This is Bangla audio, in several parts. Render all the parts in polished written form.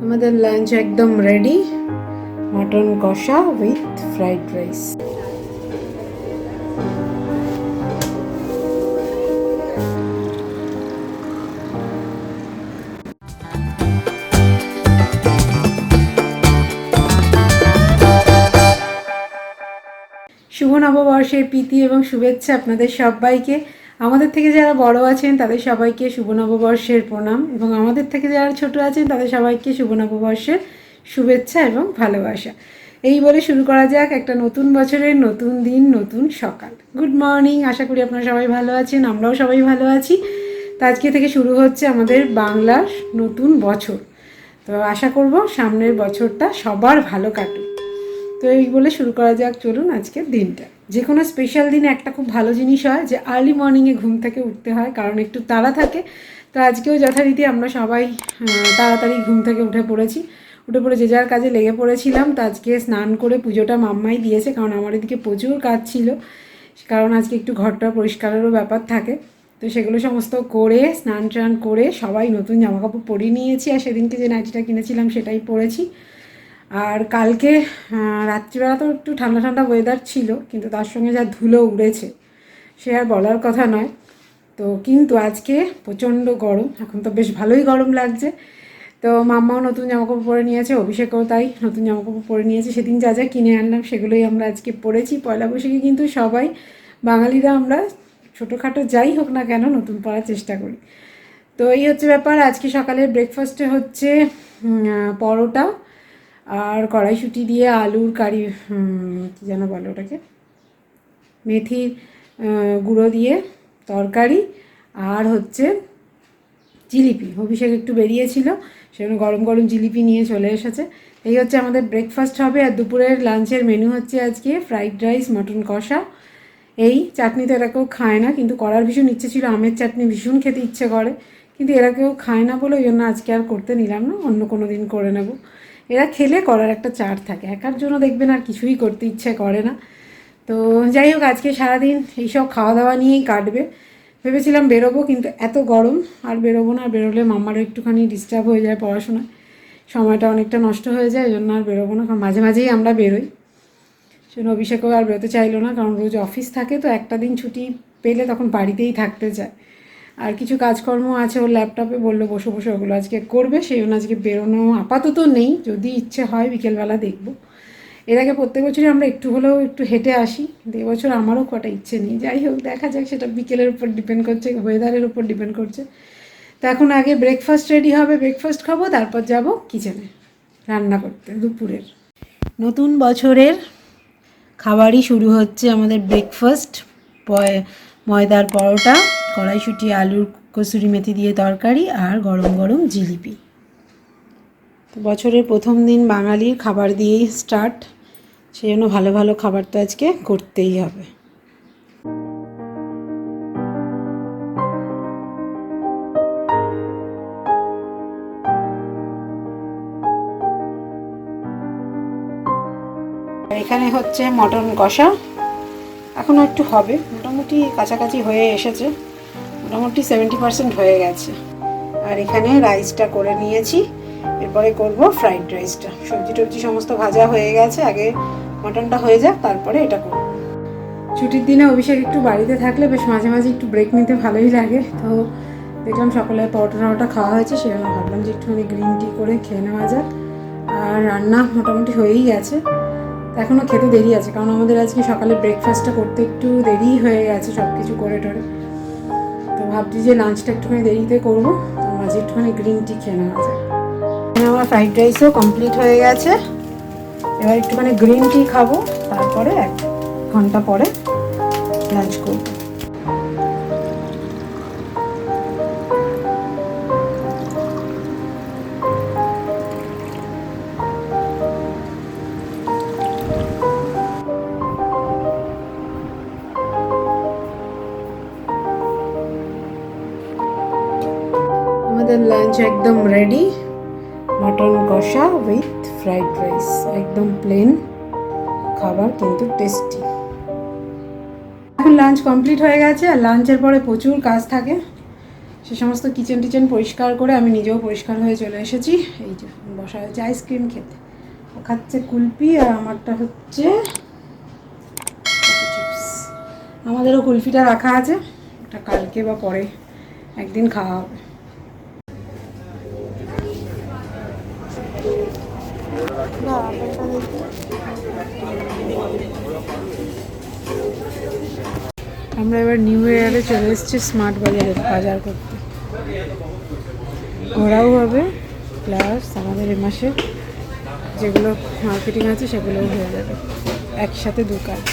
আমাদের লাঞ্চ একদম রেডি, মটন কষা উইথ ফ্রাইড রাইস। শুভ নববর্ষের প্রীতি এবং শুভেচ্ছা আপনাদের সবাইকে। আমাদের থেকে যারা বড় আছেন তাদের সবাইকে শুভ নববর্ষের প্রণাম, এবং আমাদের থেকে যারা ছোট আছেন তাদের সবাইকে শুভ নববর্ষের শুভেচ্ছা এবং ভালোবাসা। এই বলে শুরু করা যাক একটা নতুন বছরের নতুন দিন, নতুন সকাল। গুড মর্নিং, আশা করি আপনারা সবাই ভালো আছেন, আমরাও সবাই ভালো আছি। তো আজকে থেকে শুরু হচ্ছে আমাদের বাংলার নতুন বছর। তো আশা করব সামনের বছরটা সবার ভালো কাটুক। তো এই বলে শুরু করা যাক, চলুন আজকের দিনটা। যে কোনো স্পেশাল দিনে একটা খুব ভালো জিনিস হয় যে আর্লি মর্নিংয়ে ঘুম থেকে উঠতে হয়, কারণ একটু তাড়া থাকে। তো আজকেও যথারীতি আমরা সবাই তাড়াতাড়ি ঘুম থেকে উঠে পড়ে যে যার কাজে লেগে পড়েছিলাম। তো আজকে স্নান করে পুজোটা মাম্মাই দিয়েছে, কারণ আমার এদিকে প্রচুর কাজ ছিল, কারণ আজকে একটু ঘরটা পরিষ্কারেরও ব্যাপার থাকে। তো সেগুলো সমস্ত করে স্নান টান করে সবাই নতুন জামাকাপড় পরিয়ে নিয়েছি, আর সেদিনকে যে নাইটিটা কিনেছিলাম সেটাই পরেছি। আর কালকে রাত্রিবেলা তো একটু ঠান্ডা ঠান্ডা ওয়েদার ছিল, কিন্তু তার সঙ্গে যা ধুলো উড়েছে সে আর বলার কথা নয়। তো কিন্তু আজকে প্রচণ্ড গরম, এখন তো বেশ ভালোই গরম লাগছে। তো মাম্মাও নতুন জামাকাপড় পরে নিয়েছে, অভিষেকও তাই নতুন জামাকাপড় পরে নিয়েছে। সেদিন যা যা কিনে আনলাম সেগুলোই আমরা আজকে পরেছি। পয়লা বৈশাখে কিন্তু সবাই বাঙালিরা আমরা ছোটোখাটো যাই হোক না কেন নতুন পরার চেষ্টা করি। তো এই হচ্ছে ব্যাপার। আজকে সকালের ব্রেকফাস্টে হচ্ছে পরোটা আর কড়াইশুঁটি দিয়ে আলুর কারি, কী যেন বলে ওটাকে, মেথির গুঁড়ো দিয়ে তরকারি, আর হচ্ছে জিলিপি। অভিষেক একটু বেরিয়েছিল, সেজন্য গরম গরম জিলিপি নিয়ে চলে এসেছে। এই হচ্ছে আমাদের ব্রেকফাস্ট হবে। আর দুপুরের লাঞ্চের মেনু হচ্ছে আজকে ফ্রাইড রাইস, মটন কষা। এই চাটনি তো এরা কেউ খায় না, কিন্তু করার ভীষণ ইচ্ছে ছিল, আমের চাটনি ভীষণ খেতে ইচ্ছে করে, কিন্তু এরা কেউ খায় না বলে ওই জন্য আজকে আর করতে নিলাম না, অন্য কোনো দিন করে নেব। এরা খেলে করার একটা চার থাকে, একার জন্য দেখবেন আর কিছুই করতে ইচ্ছে করে না। তো যাই হোক, আজকে সারাদিন এইসব খাওয়া দাওয়া নিয়েই কাটবে। ভেবেছিলাম বেরোবো, কিন্তু এত গরম আর বেরোবো না। আর বেরোলে মাম্মারও একটুখানি ডিস্টার্ব হয়ে যায়, পড়াশোনায় সময়টা অনেকটা নষ্ট হয়ে যায়, ওই জন্য আর বেরোবো না। কারণ মাঝে মাঝেই আমরা বেরোই, সেজন্য অভিষেকও আর বেরোতে চাইলো না, কারণ রোজ অফিস থাকে। তো একটা দিন ছুটি পেলে তখন বাড়িতেই থাকতে চায়। আর কিছু কাজকর্ম আছে ওর ল্যাপটপে, বললো বসে বসে ওগুলো আজকে করবে, সেই জন্য আজকে বেরোনো আপাতত নেই। যদি ইচ্ছে হয় বিকেলবেলা দেখবো। এর আগে প্রত্যেক বছরই আমরা একটু হলেও একটু হেঁটে আসি, কিন্তু এবছর আমারও কটা ইচ্ছে নেই। যাই হোক, দেখা যাক, সেটা বিকেলের উপর ডিপেন্ড করছে, ওয়েদারের উপর ডিপেন্ড করছে। তো এখন আগে ব্রেকফাস্ট রেডি হবে, ব্রেকফাস্ট খাবো, তারপর যাব কিচেনে রান্না করতে দুপুরের। নতুন বছরের খাবারই শুরু হচ্ছে আমাদের ব্রেকফাস্ট। ময়দার পরোটা, কড়াইশুঁটি আলুর কসুরি মেথি দিয়ে তরকারি, আর গরম গরম জিলিপি। তো বছরের প্রথম দিন বাঙালির খাবার দিয়েই স্টার্ট, সেই জন্য ভালো ভালো খাবার তো আজকে করতেই হবে। এখানে হচ্ছে মটন কষা, এখনও একটু হবে, মোটামুটি কাছাকাছি হয়ে এসেছে, মোটামুটি 70% হয়ে গেছে। আর এখানে রাইসটা করে নিয়েছি, এরপরে করব ফ্রাইড রাইসটা। সবজি টবজি সমস্ত ভাজা হয়ে গেছে, আগে মটনটা হয়ে যাক, তারপরে এটা করব। ছুটির দিনে অভিষেক একটু বাড়িতে থাকলে বেশ মাঝে মাঝে একটু ব্রেক নিতে ভালোই লাগে। তো দেখলাম সকালে পরোটা খাওয়া হয়েছে, সেজন্য ভাবলাম যে একটুখানি গ্রিন টি করে খেয়ে নেওয়া যাক। আর রান্না মোটামুটি হয়েই গেছে, এখনও খেতে দেরি আছে, কারণ আমাদের আজকে সকালে ব্রেকফাস্টটা করতে একটু দেরি হয়ে গেছে সব কিছু করে টরে। তো ভাবছি যে লাঞ্চটা একটুখানি দেরিতে করবো, তো মাঝে একটুখানি গ্রিন টি খেয়ে নেওয়া যায়। আমার ফ্রাইড রাইসও কমপ্লিট হয়ে গেছে, এবার একটুখানি গ্রিন টি খাবো, তারপরে 1 ঘন্টা পরে লাঞ্চ করবো। আমাদের লাঞ্চ একদম রেডি, মটন কষা উইথ ফ্রাইড রাইস, একদম প্লেন খাবার কিন্তু টেস্টি। এখন লাঞ্চ কমপ্লিট হয়ে গেছে, আর লাঞ্চের পরে প্রচুর কাজ থাকে, সে সমস্ত কিচেন টিচেন পরিষ্কার করে আমি নিজেও পরিষ্কার হয়ে চলে এসেছি। এই যে বসা হয়েছে আইসক্রিম খেতে, ও খাচ্ছে কুলপি আর আমারটা হচ্ছে চিপস। আমাদেরও কুলফিটা রাখা আছে, ওটা কালকে বা পরে একদিন খাওয়া হবে। আমরা এবার নিউ ইয়ারে চলে এসেছি স্মার্ট বাজারে বাজার করতে। ঘোরাও হবে প্লাস আমাদের এ মাসে যেগুলো মার্কেটিং আছে সেগুলোও হয়ে যাবে, একসাথে দু কাজ।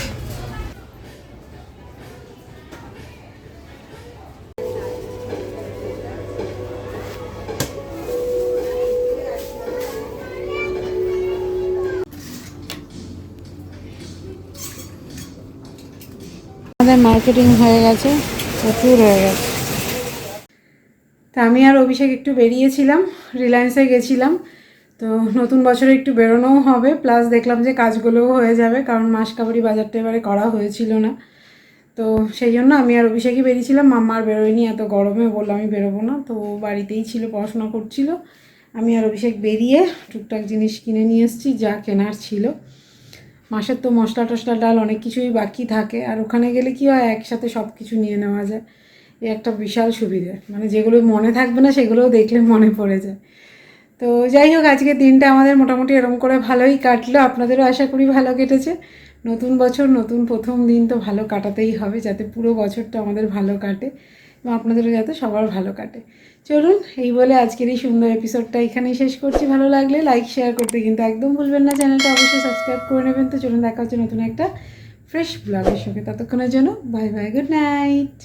আমাদের মার্কেটিং হয়ে গেছে, প্রচুর হয়ে গেছে। তা আমি আর অভিষেক একটু বেরিয়েছিলাম, রিলায়েন্সে গেছিলাম। তো নতুন বছরে একটু বেরোনোও হবে, প্লাস দেখলাম যে কাজগুলোও হয়ে যাবে, কারণ মাসকাবারি বাজারটা এবারে করা হয়েছিল না। তো সেই জন্য আমি আর অভিষেকই বেরিয়েছিলাম, মাম্মা আর বেরোয়নি, এত গরমে বললো আমি বেরোবো না। তো বাড়িতেই ছিল, পড়াশোনা করছিল। আমি আর অভিষেক বেরিয়ে টুকটাক জিনিস কিনে নিয়ে এসেছি যা কেনার ছিল। মাসের তো মশলা টশলা ডাল অনেক কিছুই বাকি থাকে, আর ওখানে গেলে কি হয় একসাথে সব কিছু নিয়ে নেওয়া যায়। এই একটা বিশাল সুবিধে, মানে যেগুলো মনে থাকবে না সেগুলোও দেখলে মনে পড়ে যায়। তো যাই হোক, আজকের দিনটা আমাদের মোটামুটি এরকম করে ভালোই কাটলো। আপনাদেরও আশা করি ভালো কেটেছে। নতুন বছর, নতুন প্রথম দিন তো ভালো কাটাতেই হবে, যাতে পুরো বছরটা আমাদের ভালো কাটে এবং আপনাদেরও যাতে সবার ভালো কাটে। চলুন, এই বলে আজকের এই সুন্দর এপিসোডটা এখানেই শেষ করছি। ভালো লাগলে লাইক শেয়ার করতে কিন্তু একদম ভুলবেন না, চ্যানেলটা অবশ্যই সাবস্ক্রাইব করে নেবেন। তো চলুন, দেখা হচ্ছে নতুন একটা ফ্রেশ ব্লগের সঙ্গে। ততক্ষণের জন্য বাই বাই, গুড নাইট।